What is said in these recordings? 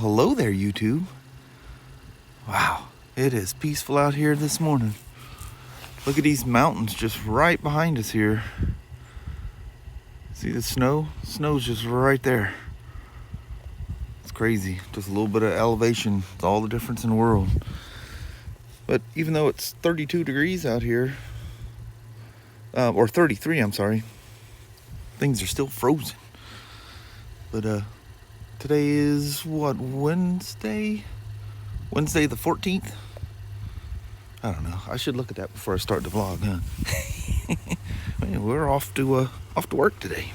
hello there, YouTube. Wow, it is peaceful out here this morning. Look at these mountains just right behind us here. See the snow? Snow's just right there. It's crazy. Just a little bit of elevation. It's all the difference in the world. But even though it's 32 degrees out here, or 33, I'm sorry, things are still frozen. But today is what, Wednesday? Wednesday the 14th? I don't know. I should look at that before I start the vlog, huh? Man, we're off to work today.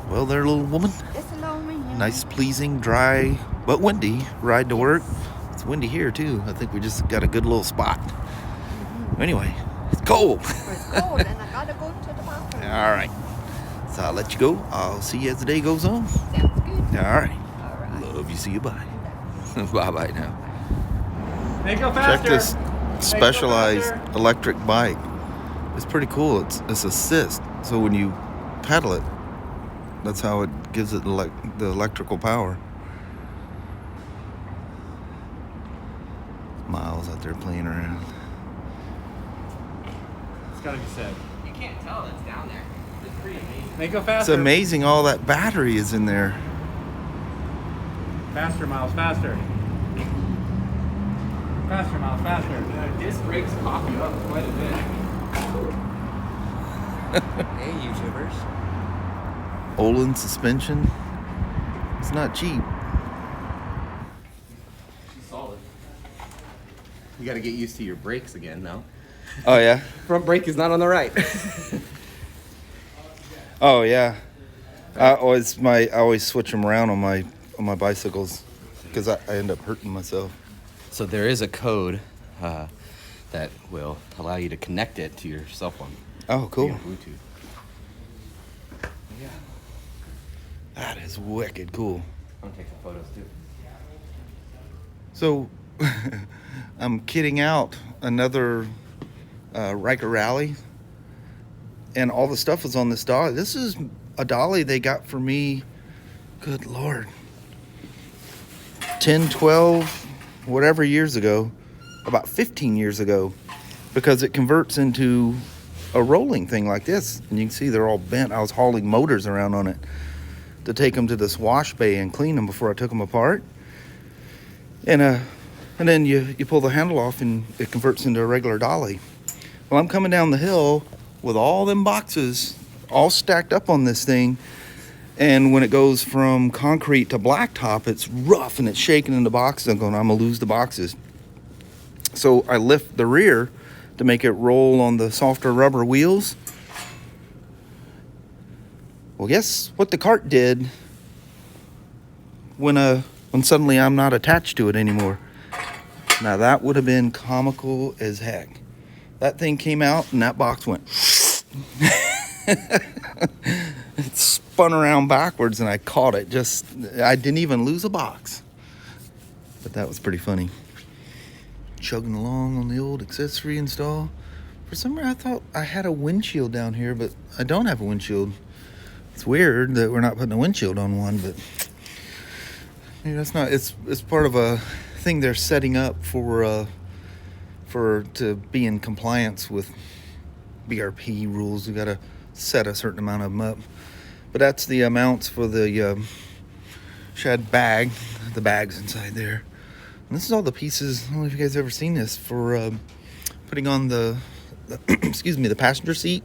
Well, there, little woman. Nice, pleasing, dry, but windy ride to work. It's windy here too. I think we just got a good little spot. Anyway, it's cold. It's cold, and I gotta go to the bathroom. All right. So I'll let you go. I'll see you as the day goes on. Sounds good. All right. All right. Love you. See you. Bye. Bye now. Hey, go faster. Check this specialized electric bike. It's pretty cool. It's assist. So when you pedal it, that's how it gives it the electrical power. Miles out there playing around. It's gotta be said. You can't tell it's down there. It's pretty amazing. Hey, go It's faster. amazing all that battery is in there. Faster, Miles, faster. Faster, Miles, faster. The disc brakes pop you up quite a bit. Hey, YouTubers. Olin suspension. It's not cheap. She's solid. You gotta get used to your brakes again, though. Oh yeah. Front brake is not on the right. Oh yeah. I always switch them around on my bicycles because I end up hurting myself. So there is a code that will allow you to connect it to your cell phone. Oh, cool. Via Bluetooth. Yeah. That is wicked cool. I'm gonna take some photos too. So I'm kitting out another Ryker Rallye, and all the stuff was on this dolly. This is a dolly they got for me, good Lord, 10, 12, whatever years ago, about 15 years ago, because it converts into a rolling thing like this. And you can see they're all bent. I was hauling motors around on it to take them to this wash bay and clean them before I took them apart. And then you pull the handle off and it converts into a regular dolly. Well, I'm coming down the hill with all them boxes all stacked up on this thing. And when it goes from concrete to blacktop, it's rough and it's shaking in the boxes. I'm going, I'm gonna lose the boxes. So I lift the rear to make it roll on the softer rubber wheels. Well, guess what the cart did when suddenly I'm not attached to it anymore. Now that would have been comical as heck. That thing came out and that box went. It spun around backwards and I caught it. I didn't even lose a box. But that was pretty funny. Chugging along on the old accessory install. For some reason I thought I had a windshield down here, but I don't have a windshield. It's weird that we're not putting a windshield on one, but maybe that's not. It's part of a thing they're setting up to be in compliance with BRP rules. We got to set a certain amount of them up. But that's the amounts for the shed bag. The bag's inside there. And this is all the pieces. I don't know if you guys have ever seen this for putting on the excuse me, the passenger seat.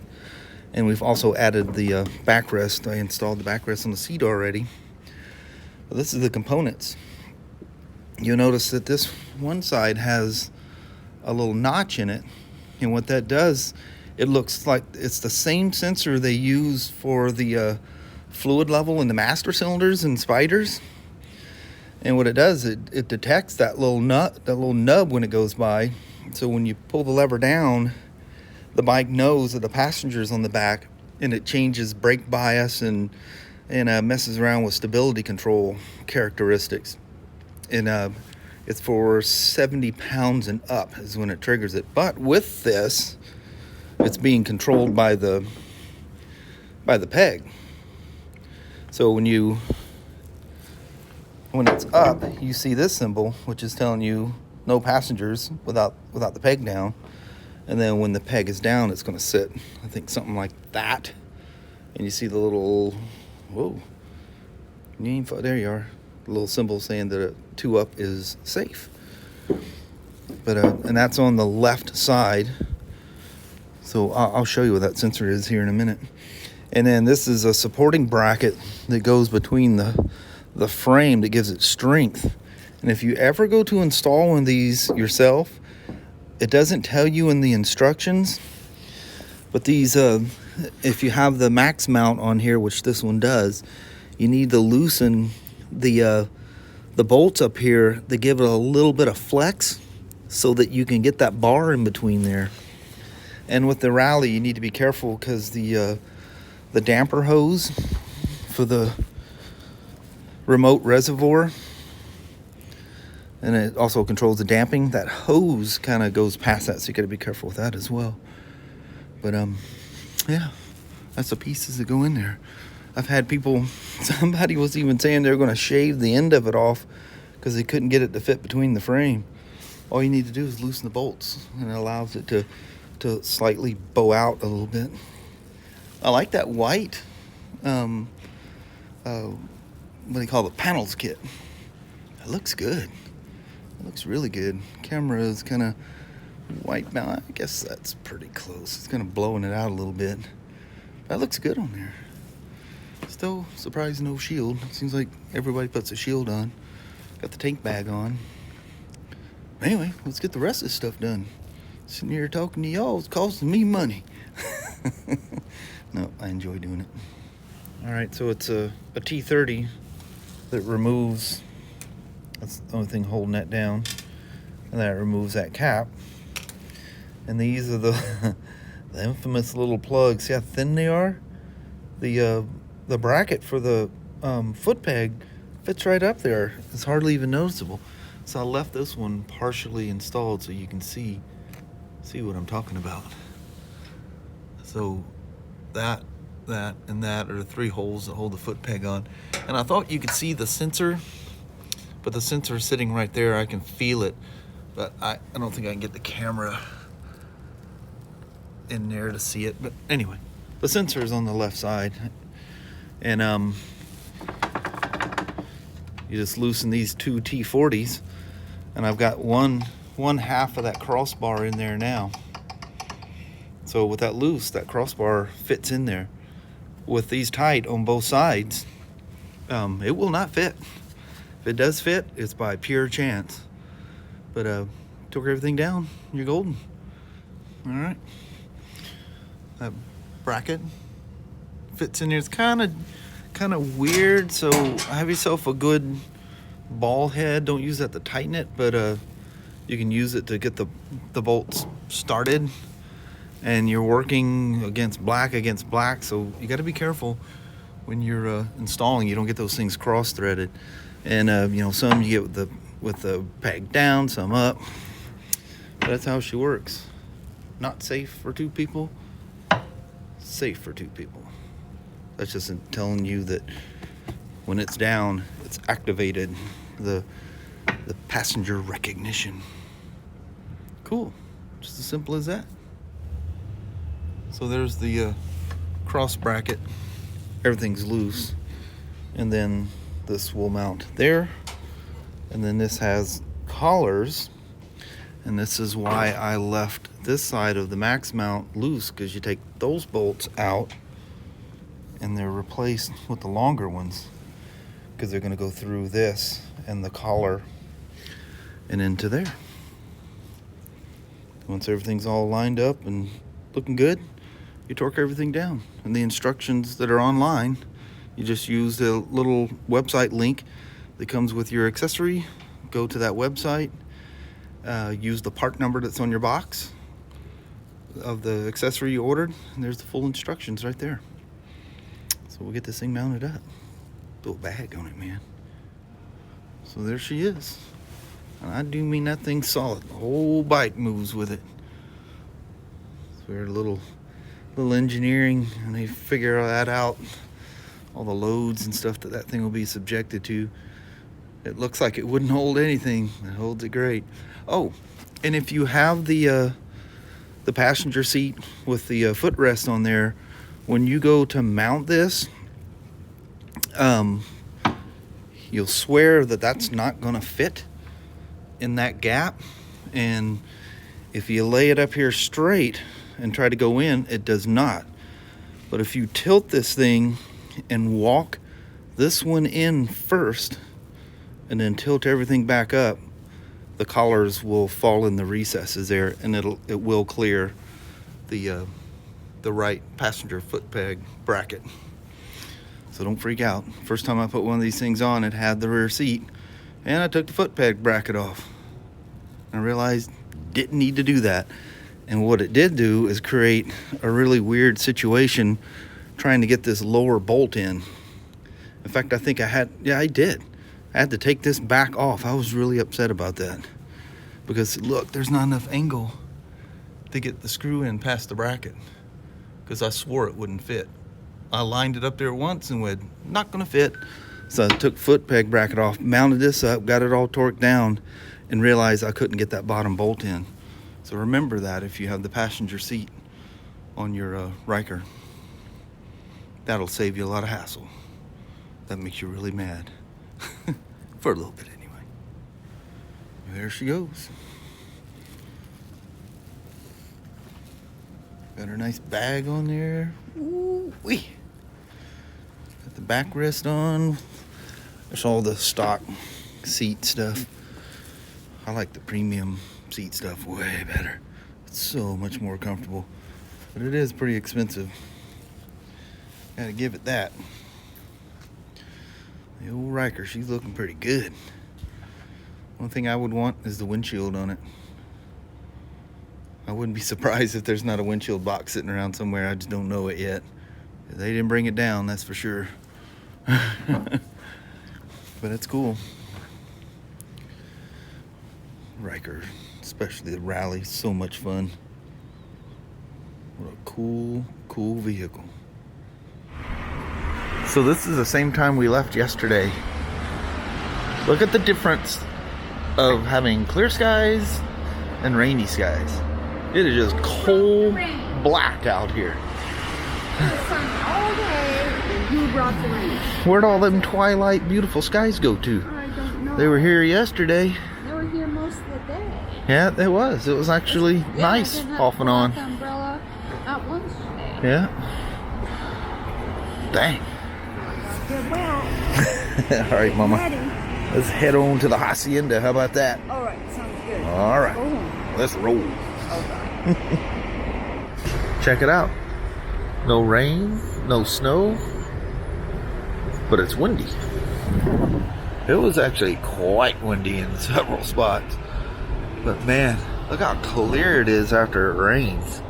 And we've also added the backrest. I installed the backrest on the seat already. But this is the components. You'll notice that this one side has a little notch in it. And what that does, it looks like it's the same sensor they use for the fluid level in the master cylinders and Spyders. And what it does, it detects that little nub when it goes by. So when you pull the lever down, the bike knows that the passenger's on the back, and it changes brake bias and messes around with stability control characteristics. And it's for 70 pounds and up is when it triggers it. But with this, it's being controlled by the peg. So when when it's up, you see this symbol, which is telling you no passengers without the peg down. And then when the peg is down, it's going to sit, I think, something like that. And you see the little, whoa, there you are, the little symbol saying that a 2-up is safe. But and that's on the left side. So I'll show you what that sensor is here in a minute. And then this is a supporting bracket that goes between the frame that gives it strength. And if you ever go to install one of these yourself, it doesn't tell you in the instructions, but these, if you have the max mount on here, which this one does, you need to loosen the bolts up here to give it a little bit of flex so that you can get that bar in between there. And with the Rallye, you need to be careful because the damper hose for the remote reservoir, and it also controls the damping, that hose kind of goes past that, so you got to be careful with that as well. But yeah, that's the pieces that go in there. I've had people, somebody was even saying they're going to shave the end of it off because they couldn't get it to fit between the frame. All you need to do is loosen the bolts, and it allows it to slightly bow out a little bit. I like that white, what do you call the panels kit? It looks good. It looks really good. Camera is kind of white now. I guess that's pretty close. It's kind of blowing it out a little bit. That looks good on there. Still surprised no shield. Seems like everybody puts a shield on. Got the tank bag on. Anyway, let's get the rest of this stuff done. Sitting here talking to y'all is costing me money. No, I enjoy doing it. All right, so it's a T30 that removes, that's the only thing holding that down, and that removes that cap. And these are the the infamous little plugs. See how thin they are? The bracket for the foot peg fits right up there. It's hardly even noticeable. So I left this one partially installed so you can see what I'm talking about. So that, and that are the 3 holes that hold the foot peg on. And I thought you could see the sensor, but the sensor is sitting right there. I can feel it, but I don't think I can get the camera in there to see it. But anyway, the sensor is on the left side, and you just loosen these 2 T40s, and I've got one half of that crossbar in there now. So with that loose, that crossbar fits in there. With these tight on both sides, it will not fit. If it does fit, it's by pure chance. But took everything down, you're golden. All right. That bracket fits in there. It's kind of weird, so have yourself a good ball head. Don't use that to tighten it, but you can use it to get the bolts started. And you're working against black, so you got to be careful when you're installing. You don't get those things cross-threaded. And you know, some you get with the peg down, some up. But that's how she works. Not safe for 2 people. Safe for 2 people. That's just telling you that when it's down, it's activated the passenger recognition. Cool. Just as simple as that. So there's the cross bracket. Everything's loose. And then this will mount there. And then this has collars. And this is why I left this side of the max mount loose, because you take those bolts out and they're replaced with the longer ones, because they're going to go through this and the collar and into there. Once everything's all lined up and looking good, you torque everything down. And the instructions that are online, you just use the little website link that comes with your accessory. Go to that website, use the part number that's on your box of the accessory you ordered, and there's the full instructions right there. So we'll get this thing mounted up. Throw a bag on it, man. So there she is. And I do mean that thing's solid. The whole bike moves with it. So we're a little engineering, and they figure that out, all the loads and stuff that thing will be subjected to. It looks like it wouldn't hold anything. It holds it great. Oh, and if you have the passenger seat with the footrest on there, when you go to mount this, you'll swear that that's not gonna fit in that gap. And if you lay it up here straight and try to go in, it does not. But if you tilt this thing and walk this one in first and then tilt everything back up, the collars will fall in the recesses there, and it will clear the right passenger foot peg bracket. So don't freak out. First time I put one of these things on, it had the rear seat, and I took the foot peg bracket off. I realized didn't need to do that. And what it did do is create a really weird situation trying to get this lower bolt in. In fact, I think I did. I had to take this back off. I was really upset about that. Because look, there's not enough angle to get the screw in past the bracket. Because I swore it wouldn't fit. I lined it up there once and went, not gonna fit. So I took foot peg bracket off, mounted this up, got it all torqued down, and realized I couldn't get that bottom bolt in. So remember that if you have the passenger seat on your Ryker. That'll save you a lot of hassle. That makes you really mad. For a little bit anyway. There she goes. Got her nice bag on there. Ooh-wee. Got the backrest on. There's all the stock seat stuff. I like the premium seat stuff way better. It's so much more comfortable. But it is pretty expensive. Gotta give it that. The old Ryker, she's looking pretty good. One thing I would want is the windshield on it. I wouldn't be surprised if there's not a windshield box sitting around somewhere. I just don't know it yet. They didn't bring it down, that's for sure. But it's cool. Ryker, especially the Rallye, so much fun. What a cool vehicle. So this is the same time we left yesterday. Look at the difference of having clear skies and rainy skies. It is just coal black out here. The sun all day, and you brought the rain. Where'd all them twilight beautiful skies go to? I don't know. They were here yesterday. They were here most of the day. Yeah, it was. It was actually nice off and on. The umbrella out once today. Yeah. Dang. Get well. All right, Mama. Ready. Let's head on to the hacienda. How about that? All right, sounds good. All right. Go home. Let's roll. All right. Check it out. No rain, no snow, but it's windy. It was actually quite windy in several spots. But man, look how clear it is after it rains.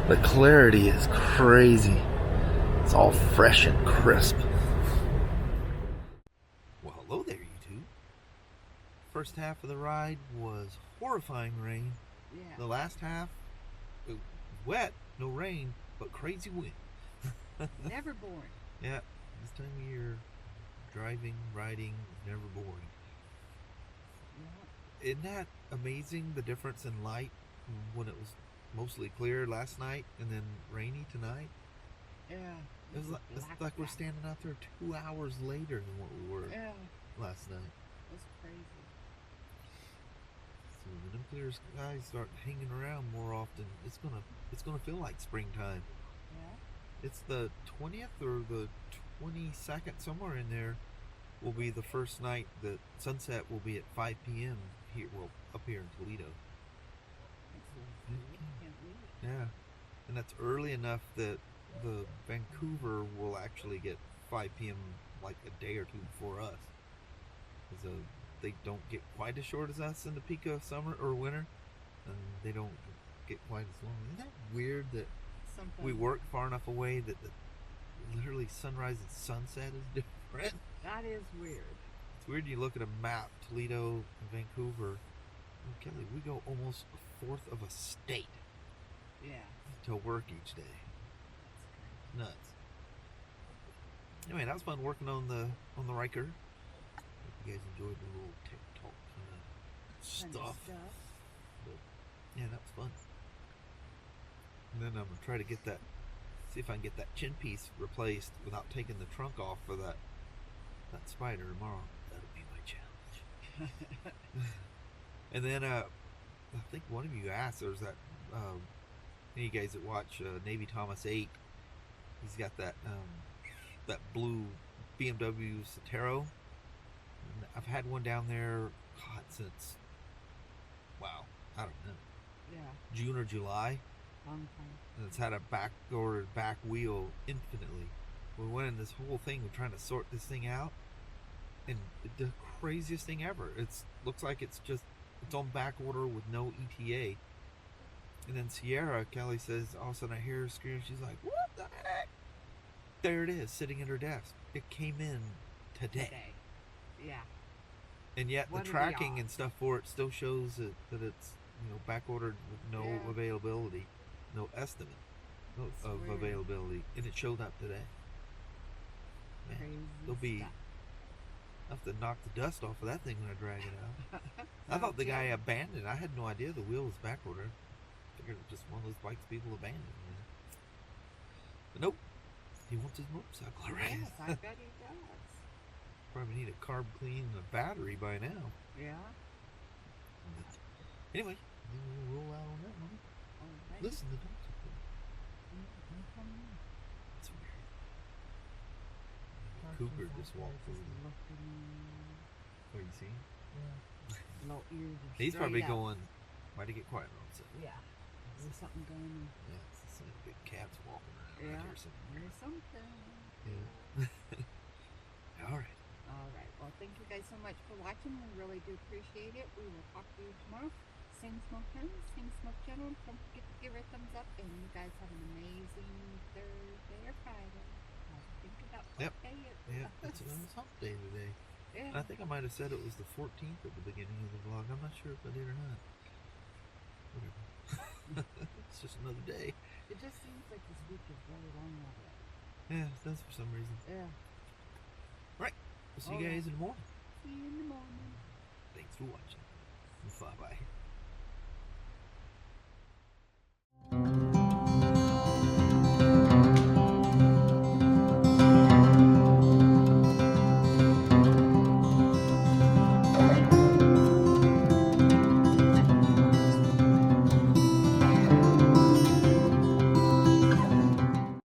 The clarity is crazy. It's all fresh and crisp. Well, hello there, YouTube. First half of the ride was horrifying rain. Yeah. The last half, it was wet, no rain, but crazy wind. Never boring. Yeah, this time of year, driving, riding is never boring. Yeah. Isn't that amazing, the difference in light when it was mostly clear last night and then rainy tonight? Yeah. It's like we're standing out there 2 hours later than what we were last night. That's crazy. So when them clear skies start hanging around more often, it's gonna feel like springtime. Yeah. It's the 20th or the 22nd, somewhere in there will be the first night that sunset will be at 5 p.m. here, well, up here in Toledo. Yeah, and that's early enough that the Vancouver will actually get 5 p.m. like a day or two before us. Because they don't get quite as short as us in the peak of summer or winter, and they don't get quite as long. Isn't that weird that we work far enough away that literally sunrise and sunset is different? That is weird. It's weird. You look at a map, Toledo and Vancouver. Oh, Kelly, we go almost a fourth of a state. Yeah. To work each day. Nuts. Anyway, that was fun working on the Ryker. you guys enjoyed the little TikTok kind of stuff. But yeah, that was fun. And then I'm gonna try to get that, see if I can get that chin piece replaced without taking the trunk off for that Spyder tomorrow. That'll be my challenge. And then I think one of you asked, there's that any of you guys that watch Navy Thomas 8, he's got that that blue BMW Citaro. And I've had one down there, God, since, wow, I don't know, June or July. Long time. And it's had a back wheel infinitely. We went in this whole thing, we're trying to sort this thing out, and the craziest thing ever. It's looks like it's on back order with no ETA. And then Sierra, Kelly says, all of a sudden I hear her scream. She's like, "What the heck?" There it is, sitting at her desk. It came in today. Yeah. And yet What the are the tracking and odds? stuff for it still shows that it's, you know, back ordered with no availability, no estimate of weird. availability, and it showed up today. Man, Crazy there'll be, stuff. I have to knock the dust off of that thing when I drag it out. I thought the guy abandoned it. I had no idea the wheel was back ordered. I figured it was just one of those bikes people abandoned. You know? But nope, he wants his motorcycle already. Yes, I bet he does. Probably need a carb clean and a battery by now. Yeah. But anyway, then we'll roll out on that one. Alright. Listen, the dogs are cool. It's weird. Cougar just walked through. What you see? Little ears are He's probably straight up. going, why'd he get quiet on himself? Yeah. There's something going on. Yeah, it's like big cats walking around. Yeah. I hear something. There's something. Yeah. All right. All right. Well, thank you guys so much for watching. We really do appreciate it. We will talk to you tomorrow. Same smoke time, same smoke channel. Don't forget to give her a thumbs up. And you guys have an amazing Thursday or Friday. Think about what day it Yeah, was. it's hump day today. Yeah. And I think I might have said it was the 14th at the beginning of the vlog. I'm not sure if I did or not. Whatever. It's just another day. It just seems like this week is really long already. Yeah, it does for some reason. Yeah. Right. We'll see you guys in the morning. See you in the morning. Thanks for watching. Bye-bye.